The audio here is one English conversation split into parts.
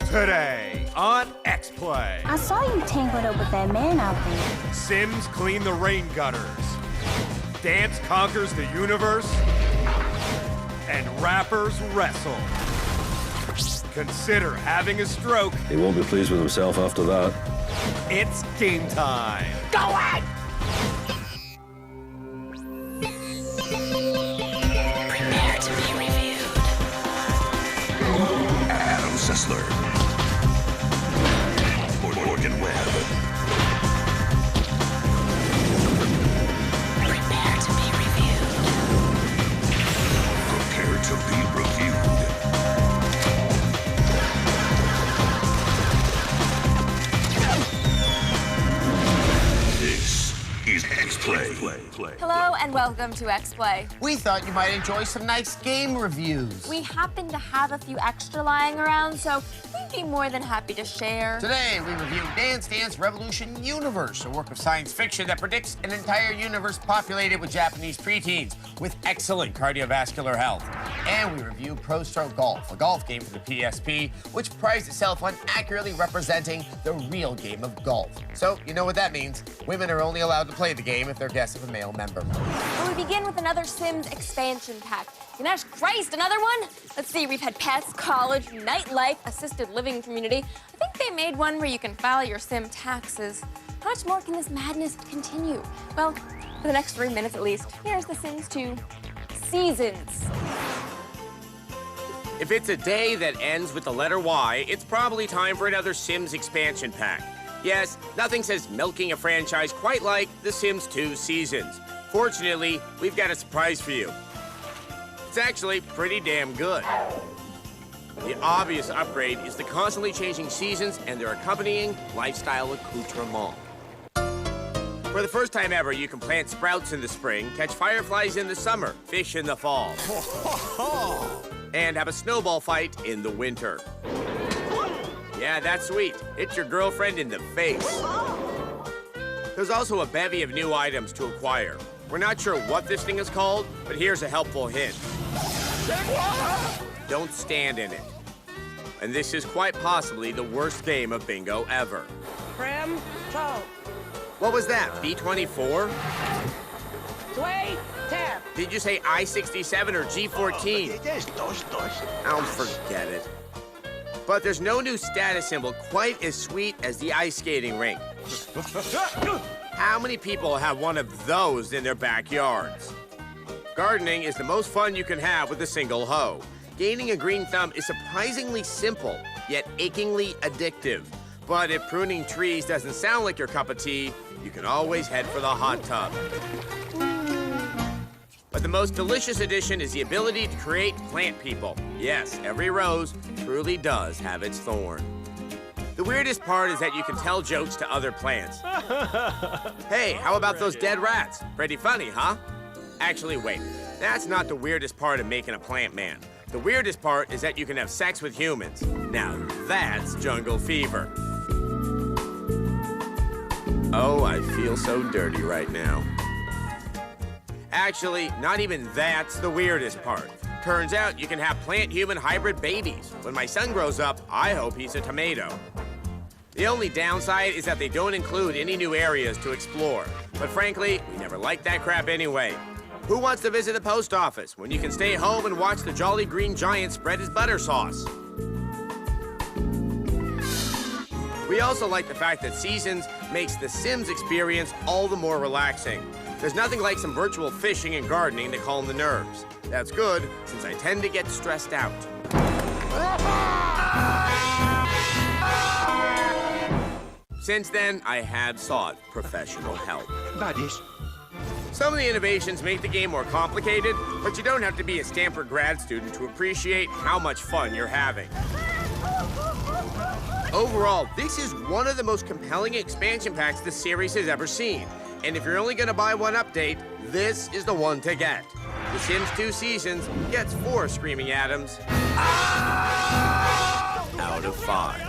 Today on X-Play. I saw you tangled up with that man out there. Sims clean the rain gutters. Dance conquers the universe. And rappers wrestle. Consider having a stroke. He won't be pleased with himself after that. It's game time. Go on! Prepare to be reviewed. Adam Sessler. Morgan Webb. Prepare to be reviewed. Prepare to be reviewed. This is X-Play. Hello and welcome to X-Play. We thought you might enjoy some nice game reviews. We happen to have a few extra lying around, so we'd be more than happy to share. Today, we review Dance Dance Revolution Universe, a work of science fiction that predicts an entire universe populated with Japanese preteens with excellent cardiovascular health. And we review Pro Stroke Golf, a golf game for the PSP, which prides itself on accurately representing the real game of golf. So, you know what that means. Women are only allowed to play the game if they're guests of a male member. And we begin with another Sims expansion pack. Gosh Christ, another one? Let's see, we've had pets, college, nightlife, assisted living community. I think they made one where you can file your Sim taxes. How much more can this madness continue? Well, for the next 3 minutes at least, here's The Sims 2 Seasons. If it's a day that ends with the letter Y, it's probably time for another Sims expansion pack. Yes, nothing says milking a franchise quite like The Sims 2 Seasons. Fortunately, we've got a surprise for you. It's actually pretty damn good. The obvious upgrade is the constantly changing seasons and their accompanying lifestyle accoutrement. For the first time ever, you can plant sprouts in the spring, catch fireflies in the summer, fish in the fall, and have a snowball fight in the winter. Yeah, that's sweet. Hit your girlfriend in the face. There's also a bevy of new items to acquire. We're not sure what this thing is called, but here's a helpful hint. Don't stand in it. And this is quite possibly the worst game of bingo ever. What was that, B-24? Did you say I-67 or G-14? I'll forget it. But there's no new status symbol quite as sweet as the ice skating rink. How many people have one of those in their backyards? Gardening is the most fun you can have with a single hoe. Gaining a green thumb is surprisingly simple, yet achingly addictive. But if pruning trees doesn't sound like your cup of tea, you can always head for the hot tub. But the most delicious addition is the ability to create plant people. Yes, every rose truly does have its thorn. The weirdest part is that you can tell jokes to other plants. Hey, how about those dead rats? Pretty funny, huh? Actually, wait. That's not the weirdest part of making a plant man. The weirdest part is that you can have sex with humans. Now, that's jungle fever. Oh, I feel so dirty right now. Actually, not even that's the weirdest part. Turns out you can have plant-human hybrid babies. When my son grows up, I hope he's a tomato. The only downside is that they don't include any new areas to explore. But frankly, we never liked that crap anyway. Who wants to visit the post office when you can stay home and watch the Jolly Green Giant spread his butter sauce? We also like the fact that Seasons makes the Sims experience all the more relaxing. There's nothing like some virtual fishing and gardening to calm the nerves. That's good, since I tend to get stressed out. Since then, I have sought professional help. Some of the innovations make the game more complicated, but you don't have to be a Stanford grad student to appreciate how much fun you're having. Overall, this is one of the most compelling expansion packs the series has ever seen. And if you're only gonna buy one update, this is the one to get. The Sims 2 Seasons gets 4 Screaming Adams out of 5.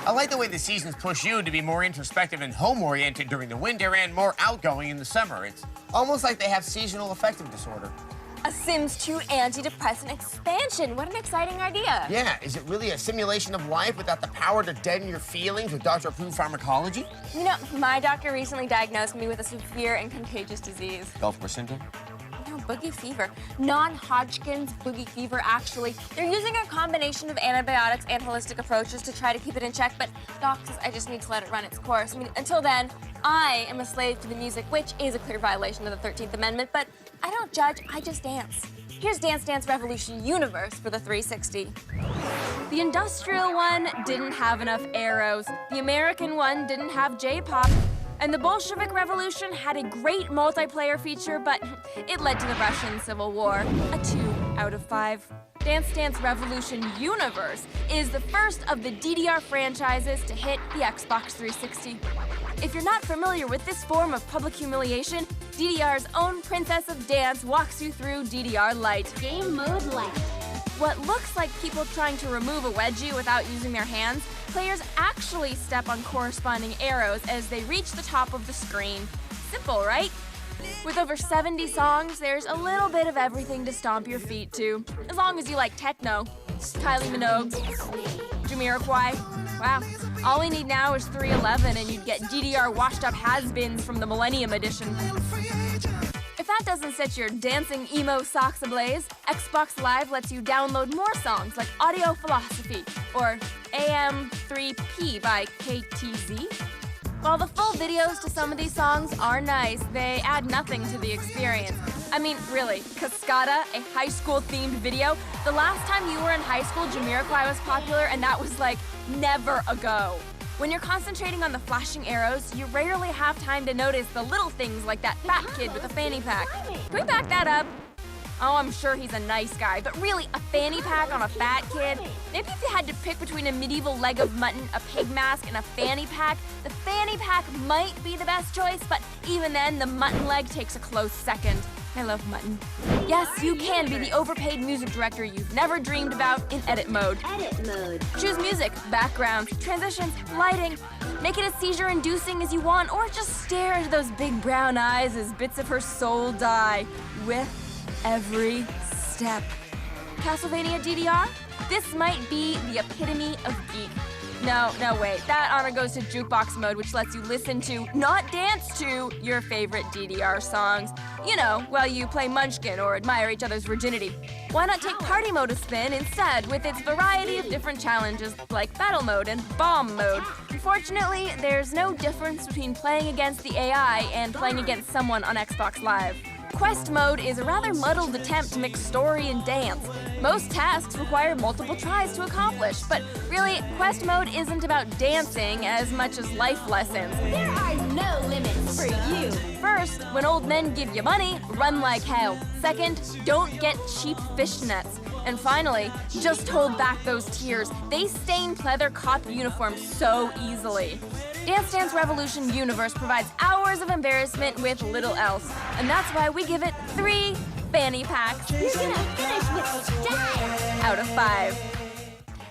I like the way the seasons push you to be more introspective and home-oriented during the winter and more outgoing in the summer. It's almost like they have seasonal affective disorder. A Sims 2 antidepressant expansion. What an exciting idea. Yeah, is it really a simulation of life without the power to deaden your feelings with doctor-approved pharmacology? You know, my doctor recently diagnosed me with a severe and contagious disease. Gulf War syndrome? No, boogie fever. Non-Hodgkin's boogie fever, actually. They're using a combination of antibiotics and holistic approaches to try to keep it in check, but Doc says I just need to let it run its course. I mean, until then, I am a slave to the music, which is a clear violation of the 13th Amendment, but I don't judge, I just dance. Here's Dance Dance Revolution Universe for the 360. The industrial one didn't have enough arrows. The American one didn't have J-pop. And the Bolshevik Revolution had a great multiplayer feature, but it led to the Russian Civil War. A 2 out of 5. Dance Dance Revolution Universe is the first of the DDR franchises to hit the Xbox 360. If you're not familiar with this form of public humiliation, DDR's own Princess of Dance walks you through DDR Lite. Game mode light. What looks like people trying to remove a wedgie without using their hands, players actually step on corresponding arrows as they reach the top of the screen. Simple, right? With over 70 songs, there's a little bit of everything to stomp your feet to, as long as you like techno. Kylie Minogue, Jamiroquai. Wow, all we need now is 311 and you'd get DDR washed-up has-beens from the Millennium Edition. If that doesn't set your dancing emo socks ablaze, Xbox Live lets you download more songs like Audio Philosophy or AM3P by KTZ. While the full videos to some of these songs are nice, they add nothing to the experience. I mean, really, Cascada, a high school-themed video, the last time you were in high school, Jamiroquai was popular, and that was like never ago. When you're concentrating on the flashing arrows, you rarely have time to notice the little things like that fat kid with a fanny pack. Can we back that up? Oh, I'm sure he's a nice guy, but really, a fanny pack on a fat kid? Maybe if you had to pick between a medieval leg of mutton, a pig mask, and a fanny pack, the fanny pack might be the best choice, but even then, the mutton leg takes a close second. I love mutton. Yes, you can be the overpaid music director you've never dreamed about in edit mode. Edit mode. Choose music, backgrounds, transitions, lighting. Make it as seizure-inducing as you want, or just stare into those big brown eyes as bits of her soul die with every step. Castlevania DDR? This might be the epitome of geek. No, wait. That honor goes to jukebox mode, which lets you listen to, not dance to, your favorite DDR songs. You know, while you play Munchkin or admire each other's virginity. Why not take party mode a spin instead with its variety of different challenges like battle mode and bomb mode? Unfortunately, there's no difference between playing against the AI and playing against someone on Xbox Live. Quest mode is a rather muddled attempt to mix story and dance. Most tasks require multiple tries to accomplish, but really, Quest mode isn't about dancing as much as life lessons. There are no limits for you. First, when old men give you money, run like hell. Second, don't get cheap fishnets. And finally, just hold back those tears. They stain pleather cop uniforms so easily. Dance Dance Revolution Universe provides hours of embarrassment with little else. And that's why we give it 3 fanny packs. You're gonna finish with style. Out of 5.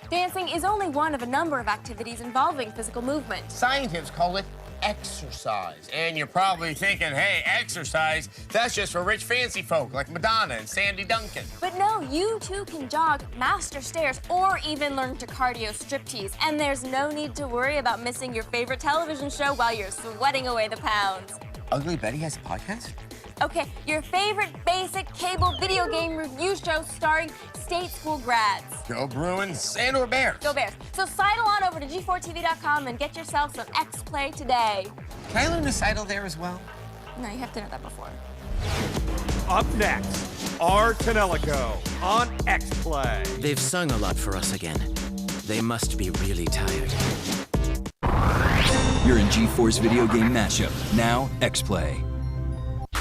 Dancing is only one of a number of activities involving physical movement. Scientists call it exercise. And you're probably thinking, hey, exercise, that's just for rich fancy folk like Madonna and Sandy Duncan. But no, you too can jog, master stairs, or even learn to cardio striptease. And there's no need to worry about missing your favorite television show while you're sweating away the pounds. Ugly Betty has a podcast? Okay, your favorite basic cable video game review show starring state school grads. Go Bruins and or Bears. Go Bears. So sidle on over to G4TV.com and get yourself some X-Play today. Can I learn to sidle there as well? No, you have to know that before. Up next, our Tonelico on X-Play. They've sung a lot for us again. They must be really tired. You're in G4's video game mashup. Now, X-Play.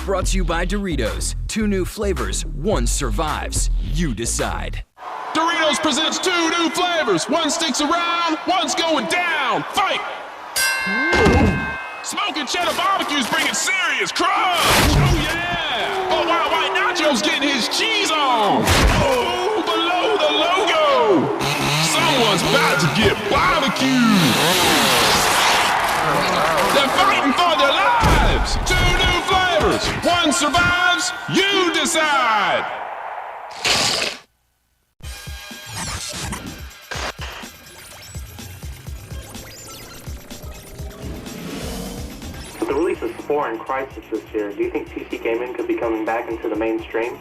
Brought to you by Doritos. 2 new flavors, 1 survives. You decide. Doritos presents 2 new flavors. 1 sticks around, 1's going down. Fight! Smoking cheddar barbecues bringing serious crunch. Oh yeah! But White Nacho's getting his cheese on. Oh, below the logo. Someone's about to get barbecued. They're fighting for their lives. 2 new flavors. 1 survives. You decide. With the release of Spore and Crisis this year, do you think PC gaming could be coming back into the mainstream?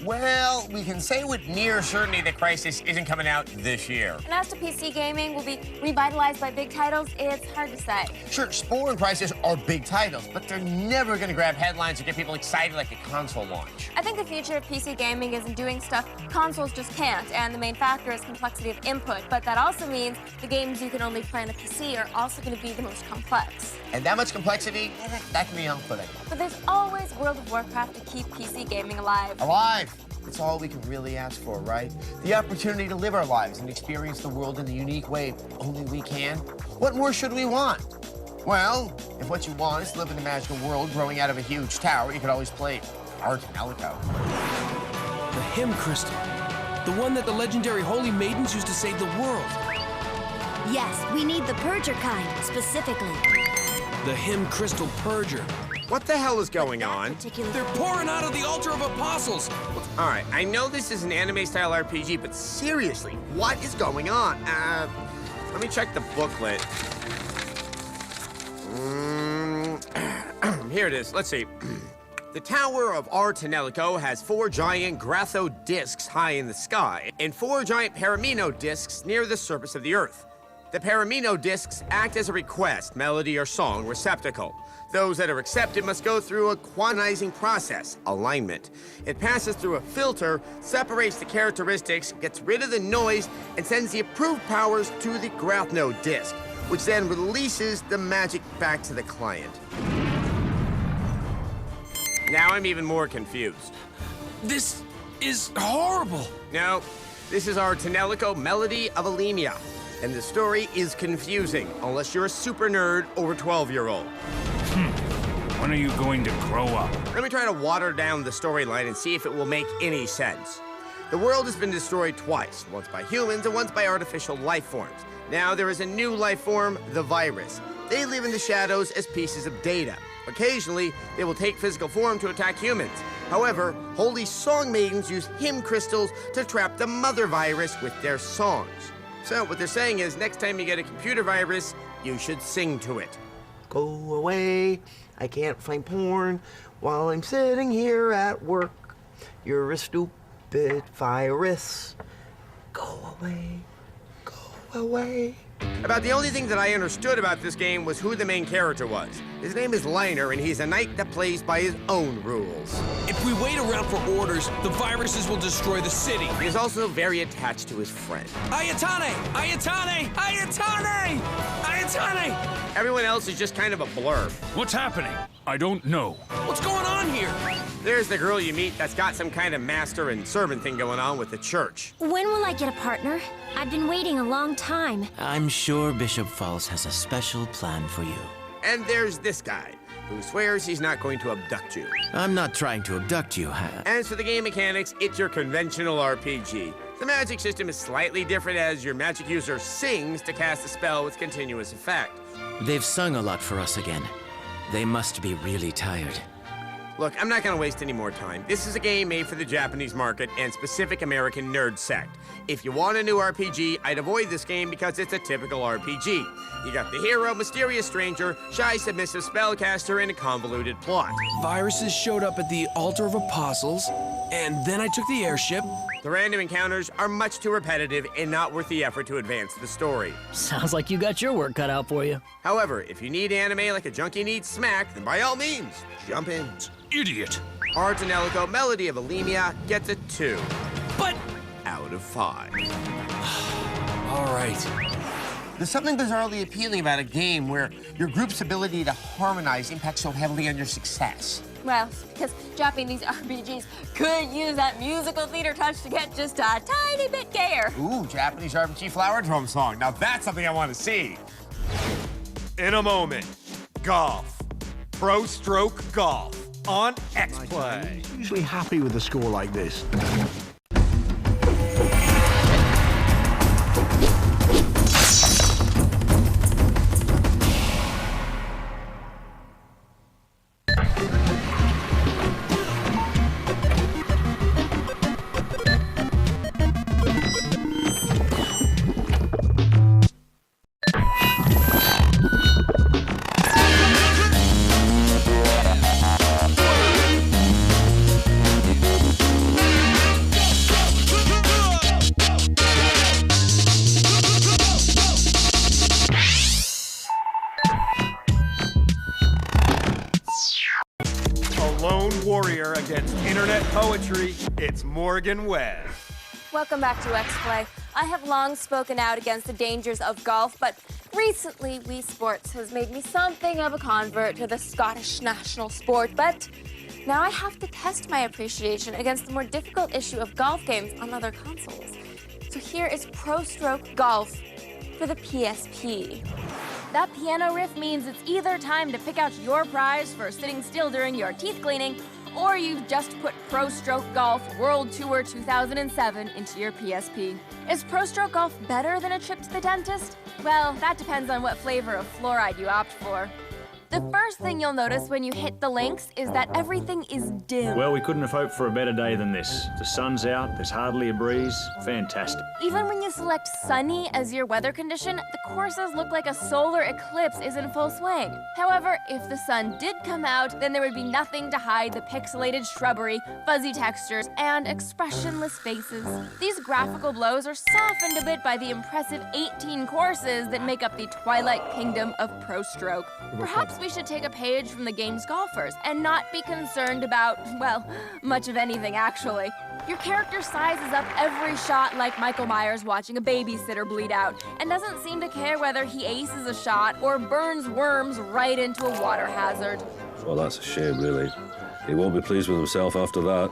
Well, we can say with near certainty that Crisis isn't coming out this year. And as to PC gaming will be revitalized by big titles, it's hard to say. Sure, Spore and Crisis are big titles, but they're never going to grab headlines or get people excited like a console launch. I think the future of PC gaming is in doing stuff consoles just can't, and the main factor is complexity of input. But that also means the games you can only play on a PC are also going to be the most complex. And that much complexity, that can be off-putting. But there's always World of Warcraft to keep PC gaming alive. Alive! It's all we can really ask for, right? The opportunity to live our lives and experience the world in the unique way only we can. What more should we want? Well, if what you want is to live in a magical world growing out of a huge tower, you could always play our Tonelico. The Hymn Crystal. The one that the legendary Holy Maidens used to save the world. Yes, we need the Purger kind, specifically. The Hymn Crystal Purger. What the hell is going on? They're pouring out of the Altar of Apostles. All right, I know this is an anime-style RPG, but seriously, what is going on? Let me check the booklet. Here it is. Let's see. The Tower of Tonelico has 4 giant Gratho discs high in the sky and 4 giant Paramino discs near the surface of the Earth. The Paramino discs act as a request, melody, or song receptacle. Those that are accepted must go through a quantizing process, alignment. It passes through a filter, separates the characteristics, gets rid of the noise, and sends the approved powers to the Gratho disc, which then releases the magic back to the client. Now I'm even more confused. This is horrible. No, this is our Tonelico Melody of Elemia. And the story is confusing, unless you're a super nerd or 12-year-old. When are you going to grow up? Let me try to water down the storyline and see if it will make any sense. The world has been destroyed twice, once by humans and once by artificial life forms. Now there is a new life form, the virus. They live in the shadows as pieces of data. Occasionally, they will take physical form to attack humans. However, holy song maidens use hymn crystals to trap the mother virus with their songs. So what they're saying is, next time you get a computer virus, you should sing to it. Go away, I can't find porn while I'm sitting here at work. You're a stupid virus. Go away, go away. About the only thing that I understood about this game was who the main character was. His name is Liner, and he's a knight that plays by his own rules. If we wait around for orders, the viruses will destroy the city. He's also very attached to his friend. Ayatane! Ayatane! Ayatane! Ayatane! Everyone else is just kind of a blur. What's happening? I don't know. What's going on here? There's the girl you meet that's got some kind of master and servant thing going on with the church. When will I get a partner? I've been waiting a long time. I'm sure Bishop Falls has a special plan for you. And there's this guy, who swears he's not going to abduct you. I'm not trying to abduct you. As for the game mechanics, it's your conventional RPG. The magic system is slightly different as your magic user sings to cast a spell with continuous effect. They've sung a lot for us again. They must be really tired. Look, I'm not gonna waste any more time. This is a game made for the Japanese market and specific American nerd sect. If you want a new RPG, I'd avoid this game because it's a typical RPG. You got the hero, mysterious stranger, shy submissive spellcaster, and a convoluted plot. Viruses showed up at the Altar of Apostles, and then I took the airship. The random encounters are much too repetitive and not worth the effort to advance the story. Sounds like you got your work cut out for you. However, if you need anime like a junkie needs smack, then by all means, jump in. Idiot. Our Tonelico Melody of Elemia gets a 2. But out of 5. All right. There's something bizarrely appealing about a game where your group's ability to harmonize impacts so heavily on your success. Well, because Japanese RPGs could use that musical theater touch to get just a tiny bit gayer. Ooh, Japanese RPG flower drum song. Now that's something I want to see. In a moment, golf. Pro Stroke Golf on X-Play. Usually happy with a score like this. it's Morgan Webb. Welcome back to X-Play. I have long spoken out against the dangers of golf, but recently Wii Sports has made me something of a convert to the Scottish national sport, but now I have to test my appreciation against the more difficult issue of golf games on other consoles. So here is Pro Stroke Golf for the PSP. That piano riff means it's either time to pick out your prize for sitting still during your teeth cleaning, or you've just put Pro Stroke Golf World Tour 2007 into your PSP. Is Pro Stroke Golf better than a trip to the dentist? Well, that depends on what flavor of fluoride you opt for. The first thing you'll notice when you hit the links is that everything is dim. Well, we couldn't have hoped for a better day than this. The sun's out, there's hardly a breeze. Fantastic. Even when you select sunny as your weather condition, the courses look like a solar eclipse is in full swing. However, if the sun did come out, then there would be nothing to hide the pixelated shrubbery, fuzzy textures, and expressionless faces. These graphical blows are softened a bit by the impressive 18 courses that make up the Twilight Kingdom of Pro Stroke. Perhaps we should take a page from the game's golfers and not be concerned about, well, much of anything actually. Your character sizes up every shot like Michael Myers watching a babysitter bleed out, and doesn't seem to care whether he aces a shot or burns worms right into a water hazard. Well, that's a shame, really. He won't be pleased with himself after that.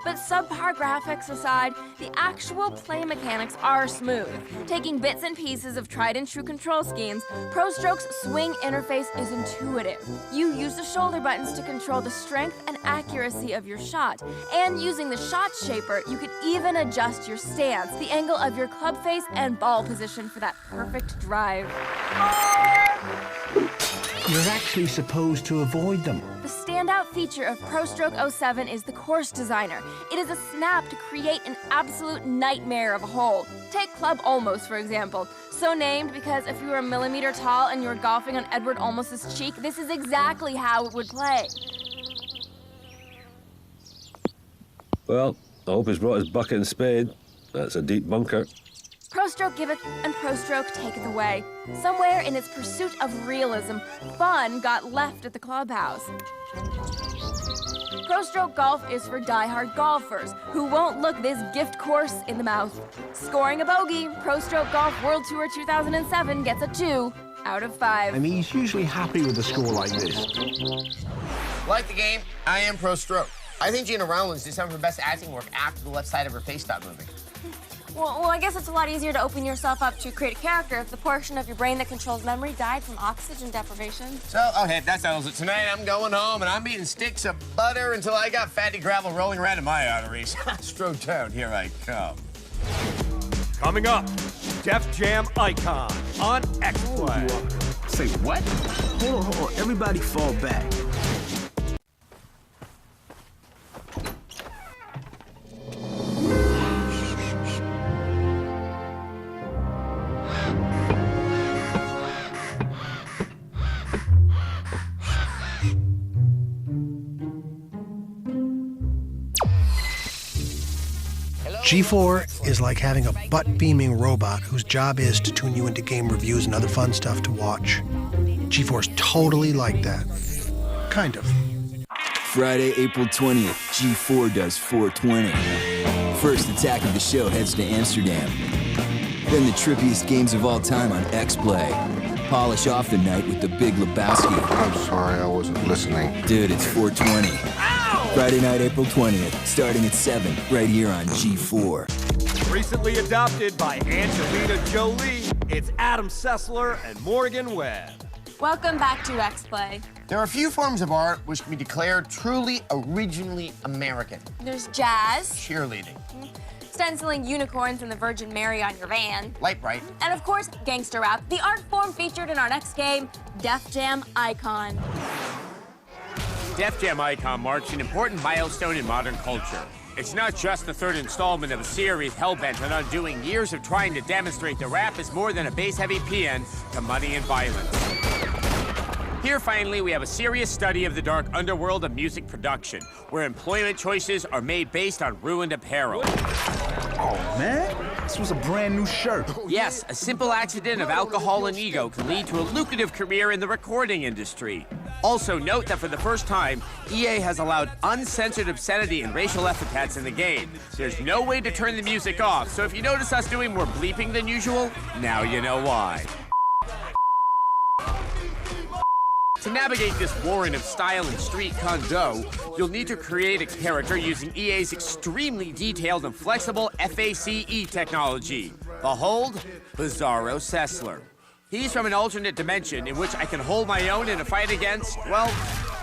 But subpar graphics aside, the actual play mechanics are smooth. Taking bits and pieces of tried and true control schemes, Pro Stroke's swing interface is intuitive. You use the shoulder buttons to control the strength and accuracy of your shot. And using the shot shaper, you can even adjust your stance, the angle of your club face, and ball position for that perfect drive. You're actually supposed to avoid them. The standout feature of Pro Stroke 07 is the course designer. It is a snap to create an absolute nightmare of a hole. Take Club Olmos, for example. So named because if you were a millimeter tall and you were golfing on Edward Olmos's cheek, this is exactly how it would play. Well, I hope he's brought his bucket and spade. That's a deep bunker. Pro Stroke giveth and Pro Stroke taketh away. Somewhere in its pursuit of realism, fun got left at the clubhouse. Pro Stroke Golf is for die-hard golfers who won't look this gift course in the mouth. Scoring a bogey, Pro Stroke Golf World Tour 2007 gets a 2 out of 5. And he's usually happy with a score like this. Like the game, I am Pro Stroke. I think Gina Rowlands did some of her best acting work after the left side of her face stopped moving. Well, I guess it's a lot easier to open yourself up to create a character if the portion of your brain that controls memory died from oxygen deprivation. So, okay, that settles it. Tonight I'm going home and I'm eating sticks of butter until I got fatty gravel rolling around in my arteries. Stroke Town, here I come. Coming up, Def Jam Icon on X-Play. Say what? Hold on. Everybody fall back. G4 is like having a butt-beaming robot whose job is to tune you into game reviews and other fun stuff to watch. G4's totally like that. Kind of. Friday, April 20th, G4 does 420. First attack of the show heads to Amsterdam. Then the trippiest games of all time on X-Play. Polish off the night with the Big Lebowski. I'm sorry, I wasn't listening. Dude, it's 420. Friday night, April 20th, starting at 7, right here on G4. Recently adopted by Angelina Jolie, it's Adam Sessler and Morgan Webb. Welcome back to X-Play. There are a few forms of art which can be declared truly originally American. There's jazz. Cheerleading. Stenciling unicorns and the Virgin Mary on your van. Light bright. And of course, gangster rap, the art form featured in our next game, Def Jam Icon. Def Jam Icon marks an important milestone in modern culture. It's not just the third installment of a series hell-bent on undoing years of trying to demonstrate that rap is more than a bass-heavy paean to money and violence. Here, finally, we have a serious study of the dark underworld of music production, where employment choices are made based on ruined apparel. Oh, man. This was a brand new shirt. Yes, a simple accident of alcohol and ego can lead to a lucrative career in the recording industry. Also, note that for the first time, EA has allowed uncensored obscenity and racial epithets in the game. There's no way to turn the music off, so if you notice us doing more bleeping than usual, now you know why. To navigate this warren of style and street condo, you'll need to create a character using EA's extremely detailed and flexible FACE technology. Behold, Bizarro Sessler. He's from an alternate dimension in which I can hold my own in a fight against, well,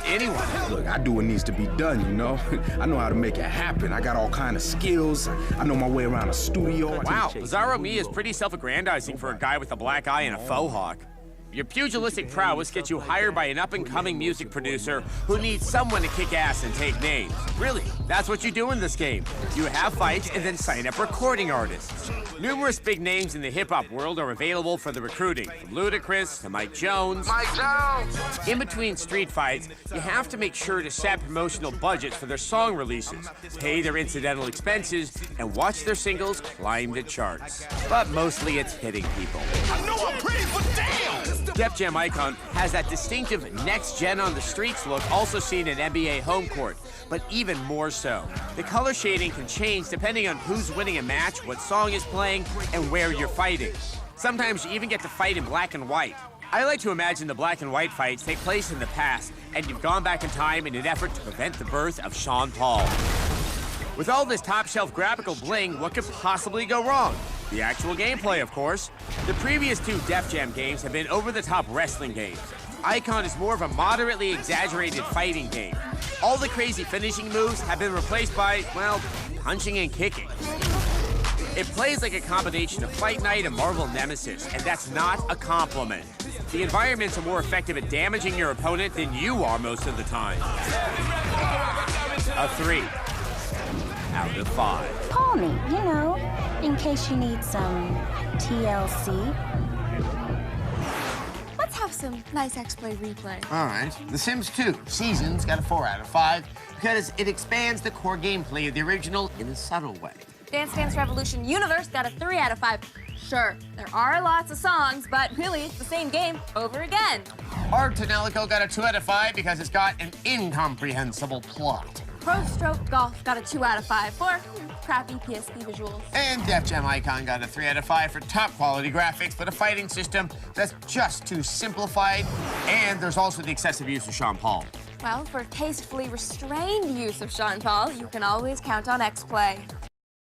anyone. Look, I do what needs to be done, you know? I know how to make it happen. I got all kind of skills. I know my way around a studio. Wow, Bizarro Me is pretty self-aggrandizing for a guy with a black eye and a faux hawk. Your pugilistic prowess gets you hired by an up-and-coming music producer who needs someone to kick ass and take names. Really, that's what you do in this game. You have fights and then sign up recording artists. Numerous big names in the hip-hop world are available for the recruiting, from Ludacris to Mike Jones. In between street fights, you have to make sure to set promotional budgets for their song releases, pay their incidental expenses, and watch their singles climb the charts. But mostly it's hitting people. I know I'm pretty, but damn! Def Jam Icon has that distinctive next-gen on the streets look also seen in NBA home court, but even more so. The color shading can change depending on who's winning a match, what song is playing, and where you're fighting. Sometimes you even get to fight in black and white. I like to imagine the black and white fights take place in the past, and you've gone back in time in an effort to prevent the birth of Sean Paul. With all this top-shelf graphical bling, what could possibly go wrong? The actual gameplay, of course. The previous two Def Jam games have been over-the-top wrestling games. Icon is more of a moderately exaggerated fighting game. All the crazy finishing moves have been replaced by, well, punching and kicking. It plays like a combination of Fight Night and Marvel Nemesis, and that's not a compliment. The environments are more effective at damaging your opponent than you are most of the time. A 3 out of 5. Call me, you know, in case you need some TLC. Let's have some nice X-Play replay. All right. The Sims 2 Seasons got a 4 out of 5 because it expands the core gameplay of the original in a subtle way. Dance Dance Revolution Universe got a 3 out of 5. Sure, there are lots of songs, but really, it's the same game over again. Our Tonelico got a 2 out of 5 because it's got an incomprehensible plot. Pro Stroke Golf got a 2 out of 5 for crappy PSP visuals. And Def Jam Icon got a 3 out of 5 for top quality graphics, but a fighting system that's just too simplified. And there's also the excessive use of Sean Paul. Well, for tastefully restrained use of Sean Paul, you can always count on X-Play.